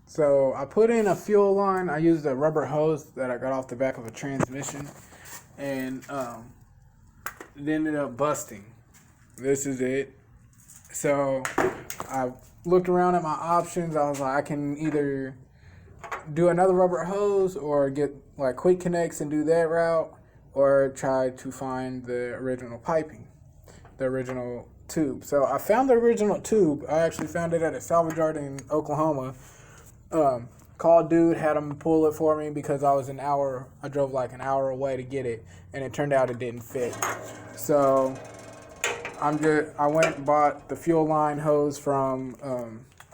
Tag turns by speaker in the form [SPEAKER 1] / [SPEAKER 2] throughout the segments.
[SPEAKER 1] So I put in a fuel line. I used a rubber hose that I got off the back of a transmission, and it ended up busting. This is it. So I looked around at my options. I was like, I can either do another rubber hose or get like quick connects and do that route, or try to find the original piping, the original tube. So I found the original tube. I actually found it at a salvage yard in Oklahoma. Called dude, had him pull it for me because I drove like an hour away to get it, and it turned out it didn't fit. So I went and bought the fuel line hose from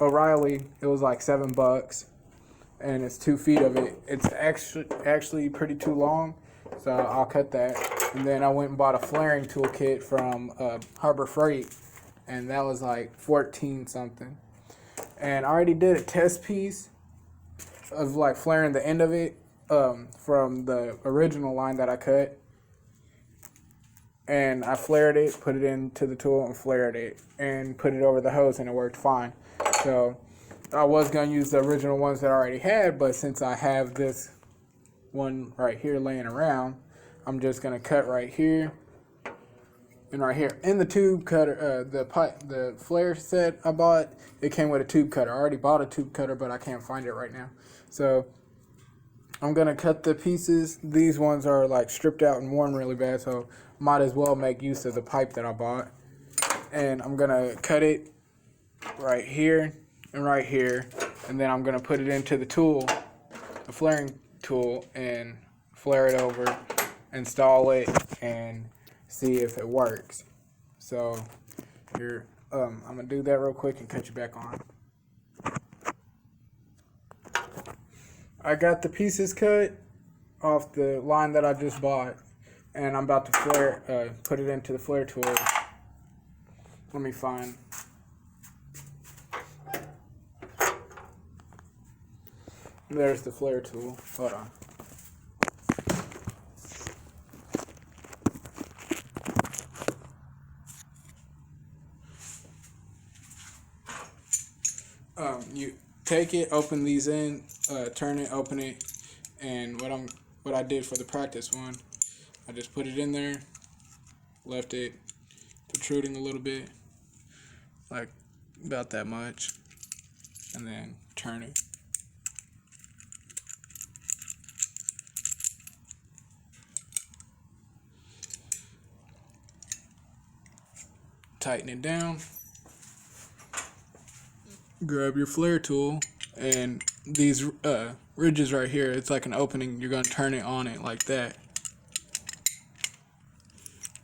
[SPEAKER 1] O'Reilly. It was like $7, and it's 2 feet of it. It's actually pretty too long, so I'll cut that. And then I went and bought a flaring toolkit from Harbor Freight, and that was like 14 something. And I already did a test piece of like flaring the end of it from the original line that I cut. And I flared it, put it into the tool and flared it, and put it over the hose, and it worked fine. So I was going to use the original ones that I already had, but since I have this one right here laying around, I'm just going to cut right here and right here. In the tube cutter, the flare set I bought, it came with a tube cutter. I already bought a tube cutter, but I can't find it right now. So I'm going to cut the pieces. These ones are like stripped out and worn really bad, so might as well make use of the pipe that I bought. And I'm going to cut it right here and right here, and then I'm going to put it into the tool, the flaring tool, and flare it over, install it, and see if it works. So here, I'm going to do that real quick and cut you back on. I got the pieces cut off the line that I just bought, and I'm about to put it into the flare tool. Let me find. There's the flare tool. Hold on. You take it, open these in, turn it, open it, and what I did for the practice one, I just put it in there, left it protruding a little bit, like about that much, and then turn it. Tighten it down. Grab your flare tool, and these ridges right here, it's like an opening. You're going to turn it on it like that,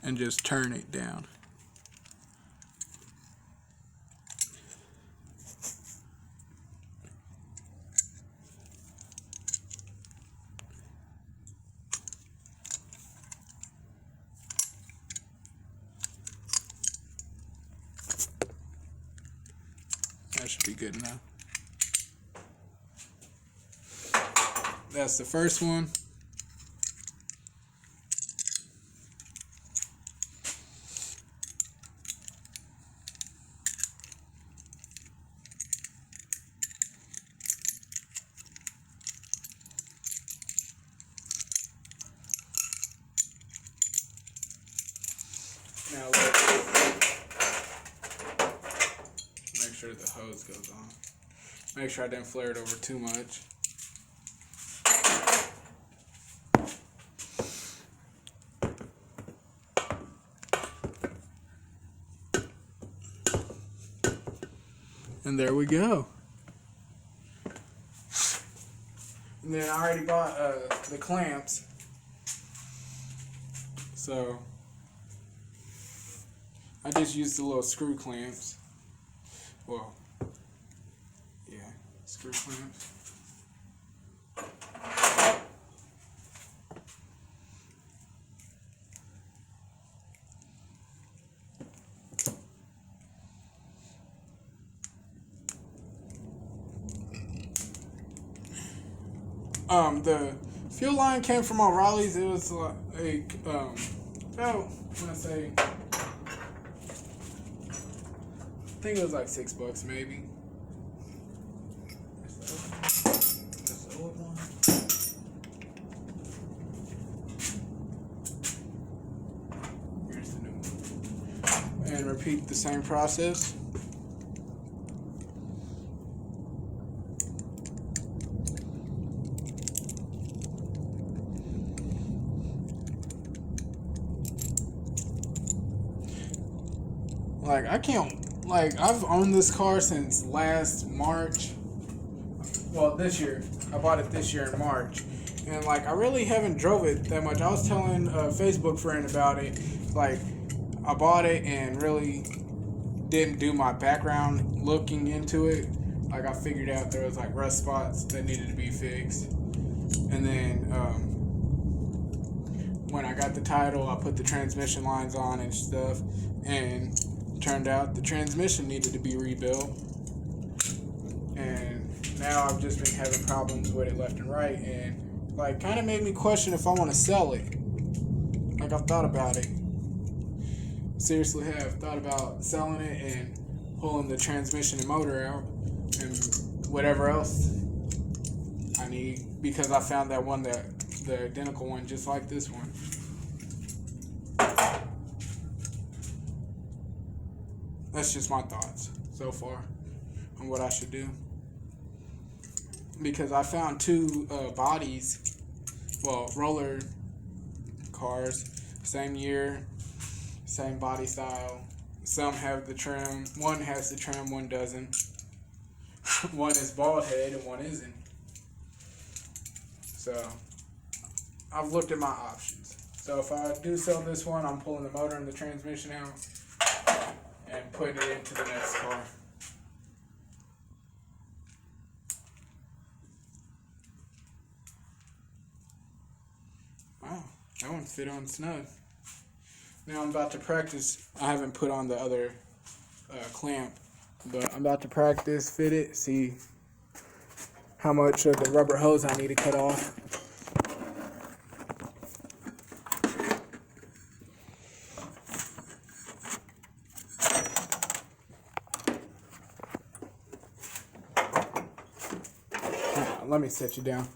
[SPEAKER 1] and just turn it down. That should be good enough. That's the first one. Now make sure the hose goes on. Make sure I didn't flare it over too much. And there we go. And then I already bought the clamps. So I just used the little screw clamps. Well, yeah, screw clamps. The fuel line came from O'Reilly's. It was like about, when I say, I think it was like $6 maybe. repeat the same process. Like, I can't, like, I've owned this car since last March. Well, this year. I bought it this year in March. And, like, I really haven't drove it that much. I was telling a Facebook friend about it. Like, I bought it and really didn't do my background looking into it. Like, I figured out there was, like, rust spots that needed to be fixed. And then, when I got the title, I put the transmission lines on and stuff. And turned out the transmission needed to be rebuilt, and now I've just been having problems with it left and right, and like kind of made me question if I want to sell it. Like, I've thought about it. Seriously have thought about selling it and pulling the transmission and motor out and whatever else I need, because I found that one, the identical one just like this one. That's just my thoughts so far on what I should do. Because I found two bodies, well, roller cars, same year, same body style. Some have the trim. One has the trim, one doesn't. One is bald head and one isn't. So I've looked at my options. So if I do sell this one, I'm pulling the motor and the transmission out and putting it into the next car. Wow, that one fit on snug. Now I'm about to practice. I haven't put on the other clamp, but I'm about to practice, fit it, see how much of the rubber hose I need to cut off. Let me set you down.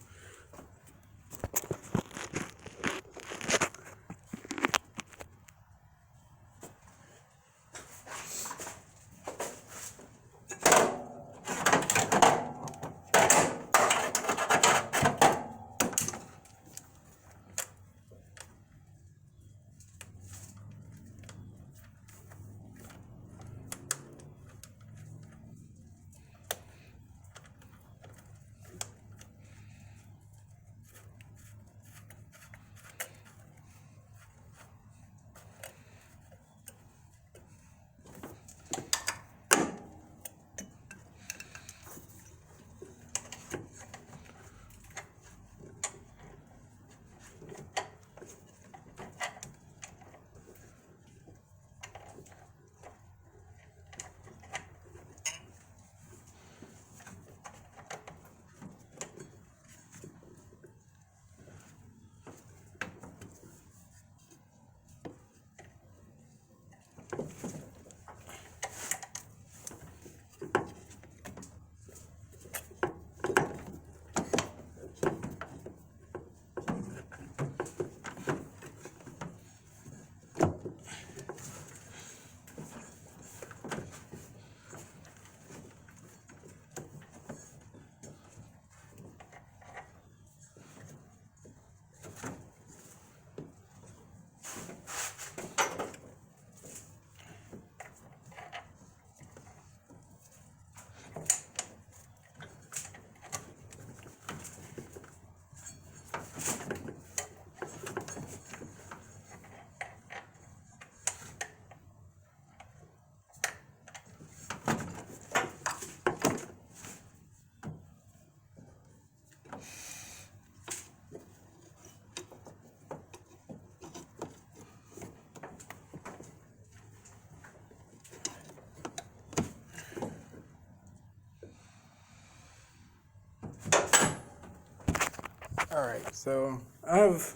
[SPEAKER 1] Alright, so I have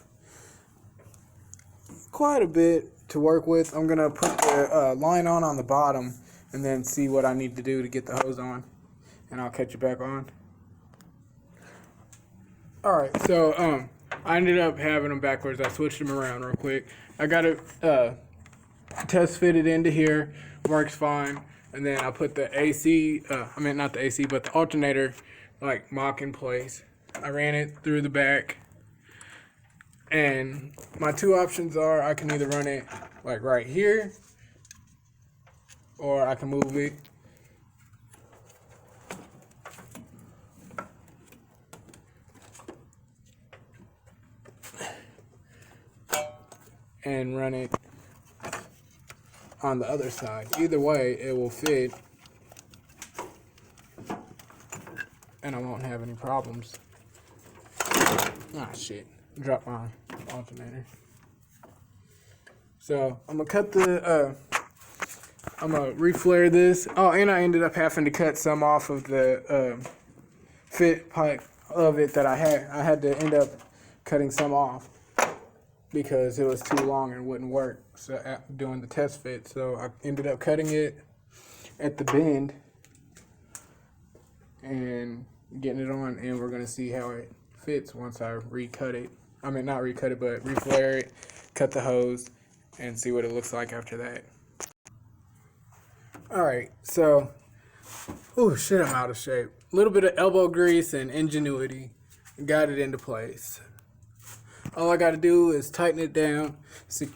[SPEAKER 1] quite a bit to work with. I'm going to put the line on the bottom and then see what I need to do to get the hose on. And I'll catch you back on. Alright, so I ended up having them backwards. I switched them around real quick. I got it test fitted into here, works fine. And then I put the AC, not the AC, but the alternator, like, mock in place. I ran it through the back. And my two options are I can either run it, like, right here, or I can move it and run it on the other side. Either way, it will fit and I won't have any problems. Ah, shit. Drop my alternator. So I'm gonna cut the I'm gonna reflare this. Oh, and I ended up having to cut some off of the fit pipe of it that I had. I had to end up cutting some off because it was too long and wouldn't work. So doing the test fit, so I ended up cutting it at the bend and getting it on, and we're gonna see how it fits once I recut it. I mean, not recut it, but reflare it, cut the hose, and see what it looks like after that. Alright, so, oh shit, I'm out of shape. A little bit of elbow grease and ingenuity got it into place. All I gotta do is tighten it down. See,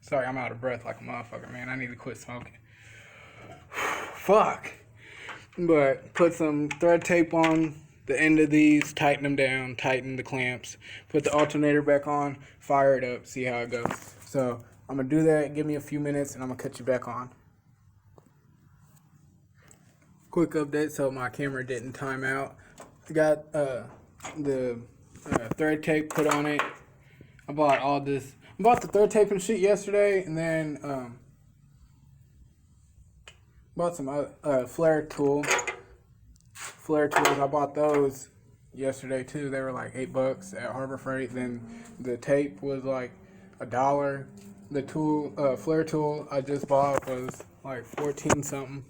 [SPEAKER 1] sorry, I'm out of breath like a motherfucker, man. I need to quit smoking. Fuck. But put some thread tape on the end of these, tighten them down, tighten the clamps, put the alternator back on, fire it up, see how it goes. So I'm gonna do that, give me a few minutes, and I'm gonna cut you back on. Quick update, so my camera didn't time out. I got the thread tape put on it. I bought all this. I bought the thread tape and shit yesterday, and then bought some flare tools. I bought those yesterday too. They were like $8 at Harbor Freight. Then the tape was like $1. The tool, flare tool I just bought was like 14 something.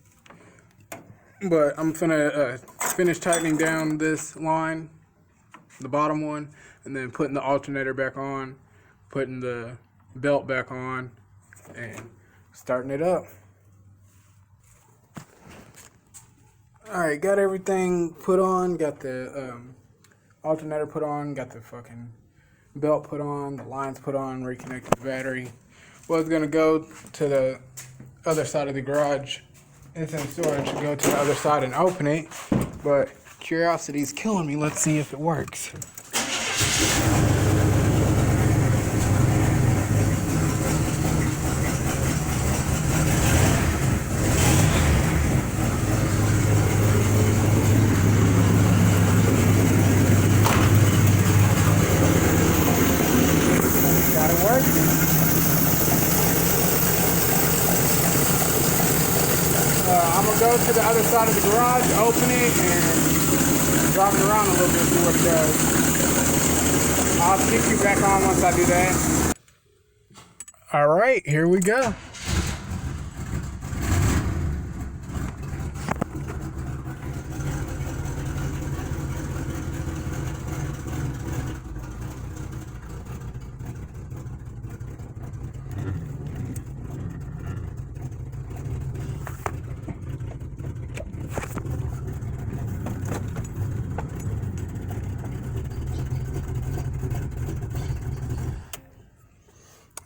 [SPEAKER 1] But I'm gonna finish tightening down this line, the bottom one, and then putting the alternator back on, putting the belt back on, and starting it up. Alright, got everything put on, got the alternator put on, got the fucking belt put on, the lines put on, reconnected the battery. Was gonna go to the other side of the garage. It's in storage. Go to the other side and open it, but curiosity's killing me. Let's see if it works. Got it working. I'm gonna go to the other side of the garage, open it, and drive it around a little bit, see what it does. I'll kick you back on once I do that. Alright, here we go.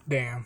[SPEAKER 1] Damn.